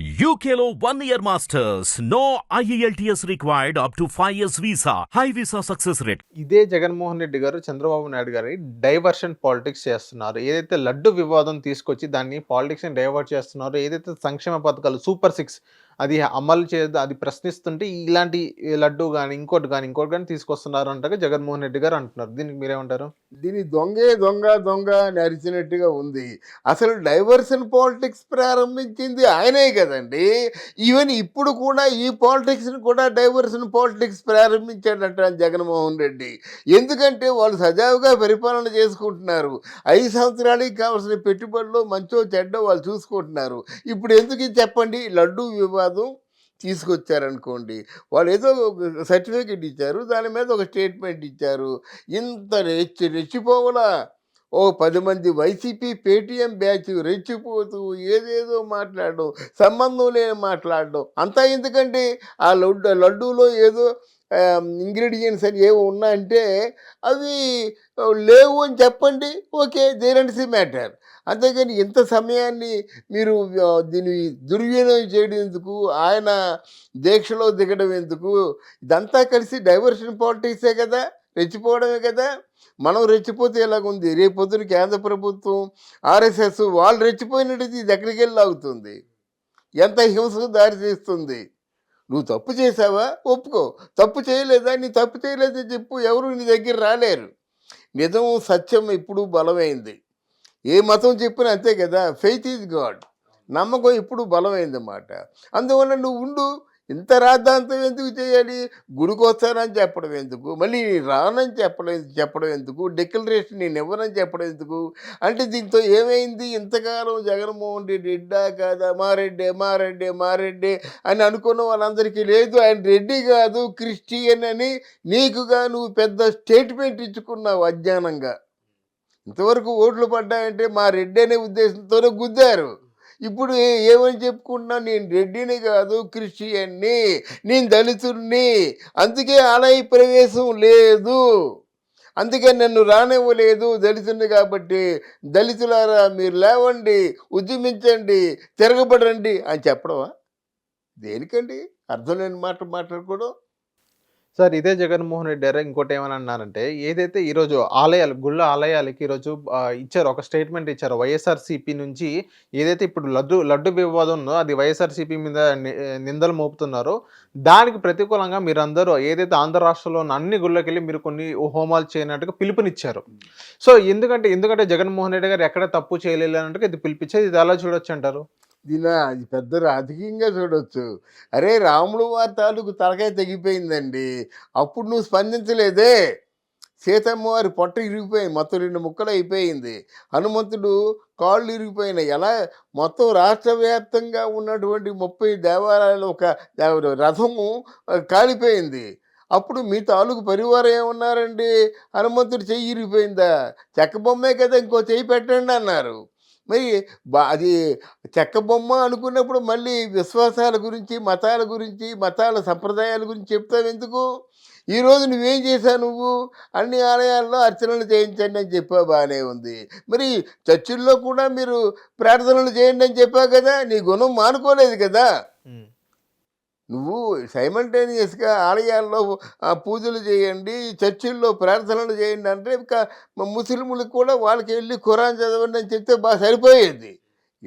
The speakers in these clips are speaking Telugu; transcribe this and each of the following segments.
UKLO 1 year masters. No IELTS required up to 5 years visa. High visa success rate. ఇదే జగన్మోహన్ రెడ్డి గారు చంద్రబాబు నాయుడు గారి డైవర్షన్ పాలిటిక్స్ చేస్తున్నారు. ఏదైతే లడ్డు వివాదం తీసుకొచ్చి దాన్ని పాలిటిక్స్ని డైవర్ట్ చేస్తున్నారో, ఏదైతే సంక్షేమ పథకాలు సూపర్ 6 అది అమలు చేయదు, అది ప్రశ్నిస్తుంటే ఇలాంటి లడ్డు కానీ ఇంకోటి కానీ తీసుకొస్తున్నారు అంటగా జగన్మోహన్ రెడ్డి గారు అంటున్నారు. దీనికి మీరేమంటారు? దీని దొంగ అని అరిచినట్టుగా ఉంది. అసలు డైవర్షన్ పాలిటిక్స్ ప్రారంభించింది ఆయనే కదండి. ఈవెన్ ఇప్పుడు కూడా ఈ పాలిటిక్స్ని కూడా డైవర్షన్ పాలిటిక్స్ ప్రారంభించాడట జగన్మోహన్ రెడ్డి. ఎందుకంటే వాళ్ళు సజావుగా పరిపాలన చేసుకుంటున్నారు. 5 సంవత్సరాలకి కావాల్సిన పెట్టుబడులు మంచో చెడ్డో వాళ్ళు చూసుకుంటున్నారు. ఇప్పుడు ఎందుకు ఇది చెప్పండి? లడ్డు వివాదం తీసుకొచ్చారనుకోండి, వాళ్ళు ఏదో సర్టిఫికెట్ ఇచ్చారు, దాని మీద ఒక స్టేట్మెంట్ ఇచ్చారు. ఇంత రెచ్చిపోవలా. 10 మంది వైసీపీ పేటీఎం బ్యాచ్ రెచ్చిపోతూ ఏదేదో మాట్లాడడం, సంబంధం లేని మాట్లాడడం అంతా ఎందుకంటే ఆ లడ్డూలో ఏదో ఇంగ్రీడియంట్స్ అని ఏవో ఉన్నాయంటే అవి లేవు అని చెప్పండి, ఓకే, దేర్ మ్యాటర్. అంతేగాని ఇంత సమయాన్ని మీరు దీన్ని దుర్వినియోగం చేయడం ఎందుకు? ఆయన దీక్షలో దిగడం ఎందుకు? ఇదంతా కలిసి డైవర్షన్ పాలిటిక్సే కదా, రెచ్చిపోవడమే కదా. మనం రెచ్చిపోతే ఎలాగుంది? రేపొద్దున కేంద్ర ప్రభుత్వం ఆర్ఎస్ఎస్ వాళ్ళు రెచ్చిపోయినట్టు ఇది ఎక్కడికి వెళ్ళి ఆగుతుంది? ఎంత హింసకు దారి తీస్తుంది? నువ్వు తప్పు చేసావా? ఒప్పుకో. తప్పు చేయలేదా? నీ తప్పు చేయలేదని చెప్పు. ఎవరు నీ దగ్గర రాలేరు. నిజం సత్యం ఇప్పుడు బలమైంది. ఏ మతం చెప్పినా అంతే కదా. Faith is God. నమ్మకం ఇప్పుడు బలమైందన్నమాట. అందువల్ల నువ్వు ఉండు. ఇంత రాద్ధాంతం ఎందుకు చేయాలి? గుడికి వస్తానని చెప్పడం ఎందుకు? మళ్ళీ రానని చెప్పడం ఎందుకు? డిక్లరేషన్ నేను ఇవ్వనని చెప్పడం ఎందుకు? అంటే దీంతో ఏమైంది? ఇంతకాలం జగన్మోహన్ రెడ్డి రెడ్డా కాదా, మారెడ్డి అని అనుకున్న వాళ్ళందరికీ లేదు, ఆయన రెడ్డి కాదు క్రిస్టియన్ అని నీకుగా నువ్వు పెద్ద స్టేట్మెంట్ ఇచ్చుకున్నావు అజ్ఞానంగా. ఇంతవరకు ఓట్లు పడ్డాయంటే మా రెడ్డి అనే ఉద్దేశంతోనే గుద్దారు. ఇప్పుడు ఏమని చెప్పుకుంటున్నా? నేను రెడ్డిని కాదు క్రిస్టియన్ని, నేను దళితుడిని, అందుకే ఆలయ ప్రవేశం లేదు, అందుకే నన్ను రానివ్వలేదు దళితుడిని కాబట్టి. దళితులారా మీరు లేవండి, ఉద్యమించండి, తిరగబడండి అని చెప్పడమా? దేనికండి అర్థం లేని మాట్లాడుకోవడం? సార్, ఇదే జగన్మోహన్ రెడ్డి గారు ఇంకోటి ఏమని అన్నారంటే, ఏదైతే ఈరోజు గుళ్ళ ఆలయాలకి ఈరోజు ఇచ్చారు, ఒక స్టేట్మెంట్ ఇచ్చారు. వైఎస్ఆర్సీపీ నుంచి ఏదైతే ఇప్పుడు లడ్డు వివాదం ఉందో అది వైఎస్ఆర్సీపీ మీద నిందలు మోపుతున్నారో దానికి ప్రతికూలంగా మీరందరూ ఏదైతే ఆంధ్ర రాష్ట్రంలో ఉన్న అన్ని గుళ్ళకి వెళ్ళి మీరు కొన్ని హోమాలు చేయనట్టుగా పిలుపునిచ్చారు. సో ఎందుకంటే జగన్మోహన్ రెడ్డి గారు ఎక్కడ తప్పు చేయలేదు అన్నట్టుగా ఇది పిలిపించేది. ఇది ఎలా చూడొచ్చు అంటారు? అది పెద్ద రాజకీయంగా చూడవచ్చు. అరే, రాముడు వారి తాలూకు తలకాయ తెగిపోయిందండి, అప్పుడు నువ్వు స్పందించలేదే. సీతమ్మ వారి పొట్ట ఇరిగిపోయింది, మొత్తం 2 ముక్కలు అయిపోయింది. హనుమంతుడు కాళ్ళు ఇరిగిపోయినాయి. ఎలా మొత్తం రాష్ట్ర వ్యాప్తంగా ఉన్నటువంటి 30 దేవాలయాలు ఒక రథము కాలిపోయింది. అప్పుడు మీ తాలూకు పరివారం ఏమన్నారండి? హనుమంతుడు చెయ్యి ఇరిగిపోయిందా? చెక్క బొమ్మే కదా, ఇంకో చెయ్యి పెట్టండి అన్నారు. మరి అది చెక్క బొమ్మ అనుకున్నప్పుడు మళ్ళీ విశ్వాసాల గురించి, మతాల సంప్రదాయాల గురించి చెప్తావు ఎందుకు? ఈరోజు నువ్వేం చేశావు? నువ్వు అన్ని ఆలయాల్లో అర్చనలు చేయించండి అని చెప్పావు, బాగానే ఉంది. మరి చర్చిల్లో కూడా మీరు ప్రార్థనలు చేయండి అని చెప్పావు కదా, నీ గుణం మానుకోలేదు కదా. నువ్వు సైమల్టేనియస్గా ఆలయాల్లో పూజలు చేయండి, చర్చిల్లో ప్రార్థనలు చేయండి అంటే ముస్లింలకు కూడా వాళ్ళకి వెళ్ళి ఖురాన్ చదవండి అని చెప్తే బాగా సరిపోయేది.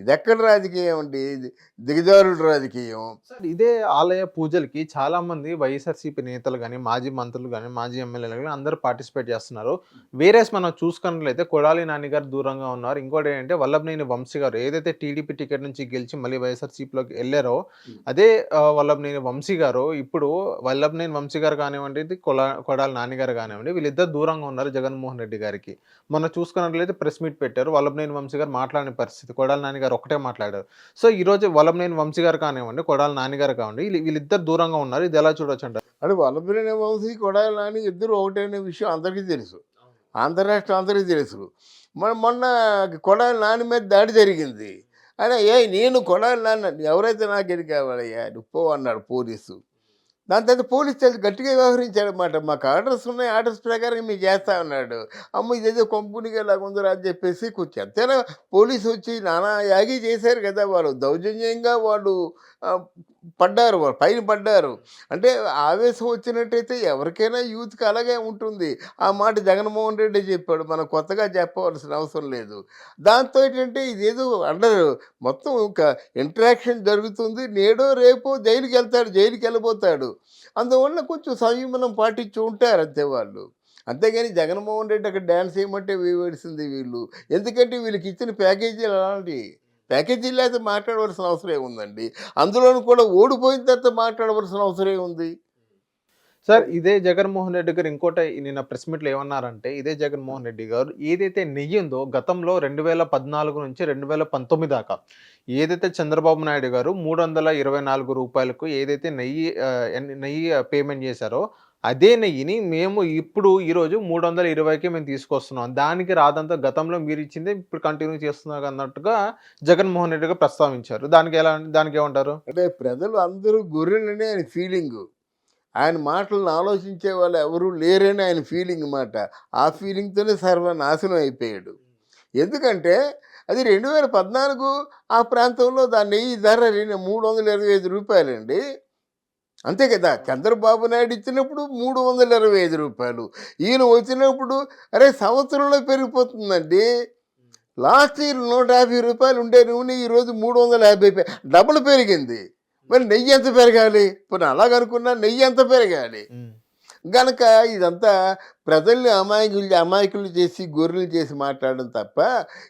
ఇది ఎక్కడ రాజకీయం అండి? ఇది దిగజారుడు రాజకీయం. సార్, ఇదే ఆలయ పూజలకి చాలా మంది వైఎస్ఆర్సీపీ నేతలు కానీ, మాజీ మంత్రులు కానీ, మాజీ ఎమ్మెల్యేలు కానీ అందరూ పార్టిసిపేట్ చేస్తున్నారు. వేరేస్ మనం చూసుకున్నట్లయితే కొడాలి నాని గారు దూరంగా ఉన్నారు. ఇంకోటి ఏంటంటే వల్లభనేని వంశీ గారు ఏదైతే టీడీపీ టికెట్ నుంచి గెలిచి మళ్ళీ వైఎస్ఆర్సీపీలోకి వెళ్ళారో అదే వల్లభనేని వంశీ గారు ఇప్పుడు వల్లభనేని వంశీ గారు కానివ్వండి, కొడాలి నాని గారు కానివ్వండి, వీళ్ళిద్దరు దూరంగా ఉన్నారు జగన్మోహన్ రెడ్డి గారికి. మొన్న చూసుకున్నట్లయితే ప్రెస్ మీట్ పెట్టారు. వల్లభనేని వంశీ గారు మాట్లాడిన పరిస్థితి, కొడాలి నాని గారు ఒకటే మాట్లాడారు. సో ఈరోజు వల్లభనేని వంశీ గారు కానివ్వండి, కొడాలి నాని గారు కానివ్వండి, వీళ్ళిద్దరు దూరంగా ఉన్నారు. ఇది ఎలా చూడొచ్చు అంటారు? అంటే వల్లభనేని వంశీ, కొడాలి నాని ఇద్దరు ఒకటైన విషయం అందరికీ తెలుసు, ఆంధ్ర రాష్ట్రం అందరికీ తెలుసు. మొన్న కొడాలి నాని మీద దాడి జరిగింది. ఆయన నేను కొడాలి నాని ఎవరైతే నాకు ఎన్ని కావాలయ్యా నువ్వు అన్నాడు పోలీసు. దాని తర్వాత పోలీస్ చాలా గట్టిగా వ్యవహరించాడు అనమాట. మాకు ఆర్డర్స్ ఉన్నాయి, ఆర్డర్స్ ప్రకారం మీకు చేస్తా ఉన్నాడు. అమ్మ ఇదేదో కంపెనీగా లాగుందిరా అని చెప్పేసి కొంచెం ఎంతైనా పోలీసు వచ్చి నానా యాగి చేశారు కదా, వాళ్ళు దౌర్జన్యంగా వాళ్ళు పడ్డారు, వాళ్ళు పైన పడ్డారు. అంటే ఆవేశం వచ్చినట్టయితే ఎవరికైనా యూత్కి అలాగే ఉంటుంది. ఆ మాట జగన్మోహన్ రెడ్డి చెప్పాడు, మనం కొత్తగా చెప్పవలసిన అవసరం లేదు. దాంతో ఏంటంటే ఇదేదో అండర్ మొత్తం ఒక ఇంటరాక్షన్ జరుగుతుంది. నేడో రేపో జైలుకి వెళ్తాడు, జైలుకి వెళ్ళబోతాడు. అందువల్ల కొంచెం సంయమనం పాటించి ఉంటారు అంతే వాళ్ళు. అంతేగాని జగన్మోహన్ రెడ్డి అక్కడ డ్యాన్స్ చేయమంటే వేయవలసింది వీళ్ళు. ఎందుకంటే వీళ్ళకి ఇచ్చిన ప్యాకేజీలు అలాంటివి. ప్యాకేజీలు అయితే మాట్లాడవలసిన అవసరం ఏముందండి? అందులోనూ కూడా ఓడిపోయిన తర్వాత మాట్లాడవలసిన అవసరం ఏముంది? సార్ ఇదే జగన్మోహన్ రెడ్డి గారు ఇంకోటి నిన్న ప్రెస్ మీట్లో ఏమన్నారంటే, ఇదే జగన్మోహన్ రెడ్డి గారు ఏదైతే నెయ్యి ఉందో గతంలో 2014 నుంచి 2019 దాకా ఏదైతే చంద్రబాబు నాయుడు గారు 324 రూపాయలకు ఏదైతే నెయ్యి పేమెంట్ చేశారో అదే నెయ్యిని మేము ఇప్పుడు ఈరోజు 320కే మేము తీసుకొస్తున్నాం. దానికి రాదంతా గతంలో మీరు ఇచ్చిందే ఇప్పుడు కంటిన్యూ చేస్తున్నారు అన్నట్టుగా జగన్మోహన్ రెడ్డి గారు ప్రస్తావించారు. దానికి ఏమంటారు? అంటే ప్రజలు అందరూ గొర్రెలనే ఆయన ఫీలింగు. ఆయన మాటలను ఆలోచించే వాళ్ళు ఎవరు లేరని ఆయన ఫీలింగ్ మాట. ఆ ఫీలింగ్తోనే సర్వనాశనం అయిపోయాడు. ఎందుకంటే అది 2014 ఆ ప్రాంతంలో దాని నెయ్యి ధర 325 రూపాయలండి. అంతే కదా, చంద్రబాబు నాయుడు ఇచ్చినప్పుడు 325 రూపాయలు, ఈయన వచ్చినప్పుడు అరే సంవత్సరంలో పెరిగిపోతుందండి. లాస్ట్ ఇయర్ 150 రూపాయలు ఉండే నూనె ఈరోజు 350 డబుల్ పెరిగింది. మరి నెయ్యి ఎంత పెరగాలి? ఇప్పుడు అలాగనుకున్నా నెయ్యి ఎంత పెరగాలి? గనక ఇదంతా ప్రజల్ని అమాయకులు చేసి గొర్రెలు చేసి మాట్లాడడం తప్ప,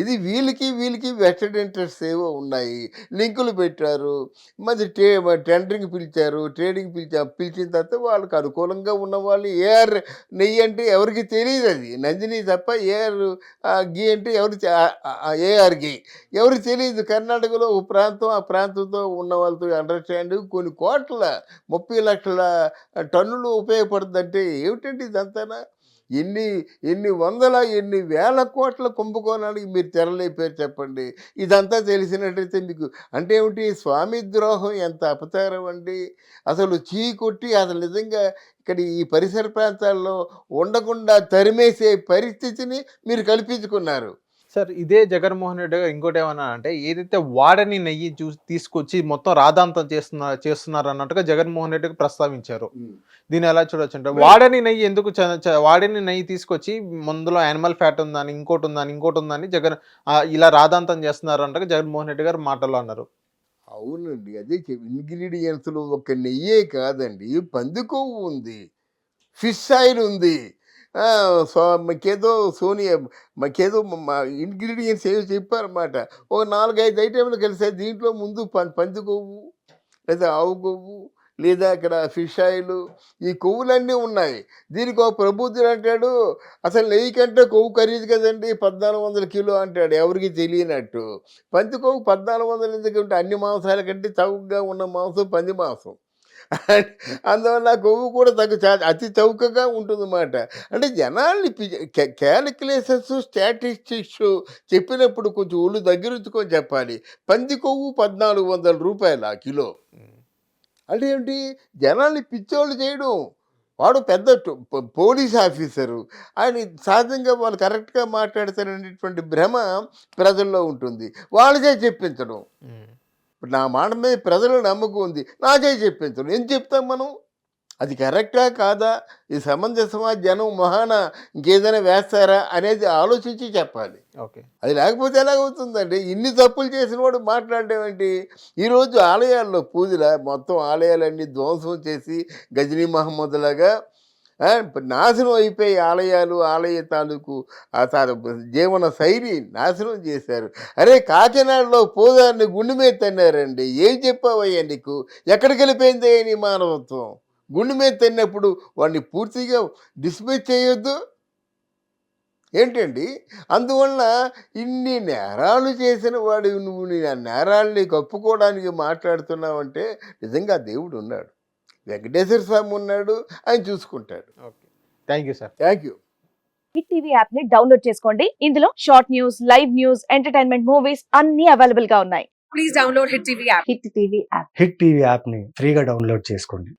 ఇది వీళ్ళకి వెస్టెడ్ ఇంట్రెస్ట్ ఏవో ఉన్నాయి. లింకులు పెట్టారు, మరి టెండరింగ్ పిలిచారు, ట్రేడింగ్ పిలిచిన తర్వాత వాళ్ళకి అనుకూలంగా ఉన్న వాళ్ళు ఏఆర్ నెయ్యి అంటే ఎవరికి తెలియదు, అది నందిని తప్ప ఏఆర్ గీ అంటే ఏఆర్ గీ ఎవరికి తెలియదు. కర్ణాటకలో ఒక ప్రాంతం, ఆ ప్రాంతంతో ఉన్న వాళ్ళతో అండర్స్టాండింగ్ కొన్ని కోట్ల 30 లక్షల టన్నులు ఉపయోగపడుతుందంటే ఏమిటంటే ఇదంతా ఎన్ని వందల ఎన్ని వేల కోట్ల కుంభకోణానికి మీరు తెరలేపారు చెప్పండి. ఇదంతా తెలిసినట్టయితే మీకు అంటే ఏమిటి, స్వామి ద్రోహం ఎంత అపచారం అండి. అసలు కొట్టి అసలు నిజంగా ఇక్కడ ఈ పరిసర ప్రాంతాల్లో ఉండకుండా తరిమేసే పరిస్థితిని మీరు కల్పించుకున్నారు. సార్ ఇదే జగన్మోహన్ రెడ్డి గారు ఇంకోటి ఏమన్నా అంటే, ఏదైతే వాడని నెయ్యి తీసుకొచ్చి మొత్తం రాదాంతం చేస్తున్నారు అన్నట్టుగా జగన్మోహన్ రెడ్డి గారు ప్రస్తావించారు. దీన్ని ఎలా చూడొచ్చు అంటే, వాడని నెయ్యి ఎందుకు వాడని నెయ్యి తీసుకొచ్చి ముందులో యానిమల్ ఫ్యాట్ ఉందని ఇంకోటి ఉందని ఇలా రాదాంతం చేస్తున్నారు అంటే జగన్మోహన్ రెడ్డి గారు మాటల్లో అన్నారు. అవునండి, అదే ఇంగ్రీడియంట్స్లో ఒక నెయ్యే కాదండి, పంది కొవ్వు ఉంది, ఫిష్ ఆయిల్ ఉంది, మాకేదో ఇంగ్రీడియంట్స్ ఏవో చెప్పారన్నమాట. ఒక 4-5 ఐటెంలు కలిసాయి. దీంట్లో ముందు పంది కొవ్వు లేదా ఆవు కొవ్వు లేదా అక్కడ ఫిష్ ఆయిల్, ఈ కొవ్వులన్నీ ఉన్నాయి. దీనికి ఒక ప్రబుద్ధుడు అంటాడు, అసలు నెయ్యి కంటే కొవ్వు ఖరీదు కదండి 1400 కిలో అంటాడు, ఎవరికి తెలియనట్టు. పంది కొవ్వు 1400 ఎందుకంటే అన్ని మాంసాల కంటే చౌకగా ఉన్న మాంసం పంది మాంసం. అందువల్ల కొవ్వు కూడా అతి చౌకగా ఉంటుందన్నమాట. అంటే జనాల్ని క్యాలిక్యులేషన్స్ స్టాటిస్టిక్స్ చెప్పినప్పుడు కొంచెం ఒళ్ళు దగ్గరుంచుకొని చెప్పాలి. పంది కొవ్వు 1400 రూపాయలు ఆ కిలో అంటే ఏమిటి? జనాల్ని పిచ్చోళ్ళు చేయడం. వాడు పెద్ద పోలీస్ ఆఫీసరు, ఆయన సహజంగా వాళ్ళు కరెక్ట్గా మాట్లాడతారనేటువంటి భ్రమ ప్రజల్లో ఉంటుంది. వాళ్ళకే చెప్పించడం. ఇప్పుడు నా మాట మీద ప్రజల నమ్మకం ఉంది, నాకే చెప్పించడం. ఏం చెప్తాం మనం? అది కరెక్టా కాదా, ఇది సమంజసమా, జనం మొహాన ఇంకేదైనా వేస్తారా అనేది ఆలోచించి చెప్పాలి. ఓకే, అది లేకపోతే ఎలాగవుతుందండి? ఇన్ని తప్పులు చేసిన వాడు మాట్లాడడం ఏంటి? ఈరోజు ఆలయాల్లో పూజల మొత్తం ఆలయాలన్నీ ధ్వంసం చేసి గజనీ మహమ్మద్లాగా నాశనం అయిపోయి ఆలయాలు, ఆలయ తాలూకు జీవన శైలి నాశనం చేశారు. అరే కాకినాడలో పూజారిని గుండె మీద తన్నారండి. ఏం చెప్పావయ్యా నీకు? ఎక్కడికి వెళ్ళిపోయిందే నీ మానవత్వం? గుండె మీద తన్నప్పుడు వాడిని పూర్తిగా డిస్మిస్ చేయొద్దు ఏంటండి? అందువల్ల ఇన్ని నేరాలు చేసిన వాడు నువ్వు నీ నేరాల్ని కప్పుకోవడానికి మాట్లాడుతున్నావంటే నిజంగా దేవుడు ఉన్నాడు, వెంకటేశ్వర స్వామి ఉన్నాడు, ఆయన చూసుకుంటాడు. Okay, thank you sir. Thank you. Hit TV app ని డౌన్లోడ్ చేసుకోండి. ఇందులో short news, live news, entertainment movies అన్ని అవైలబుల్ గా ఉన్నాయి. Please download hit TV app. Hit TV యాప్ని ఫ్రీగా డౌన్లోడ్ చేసుకోండి.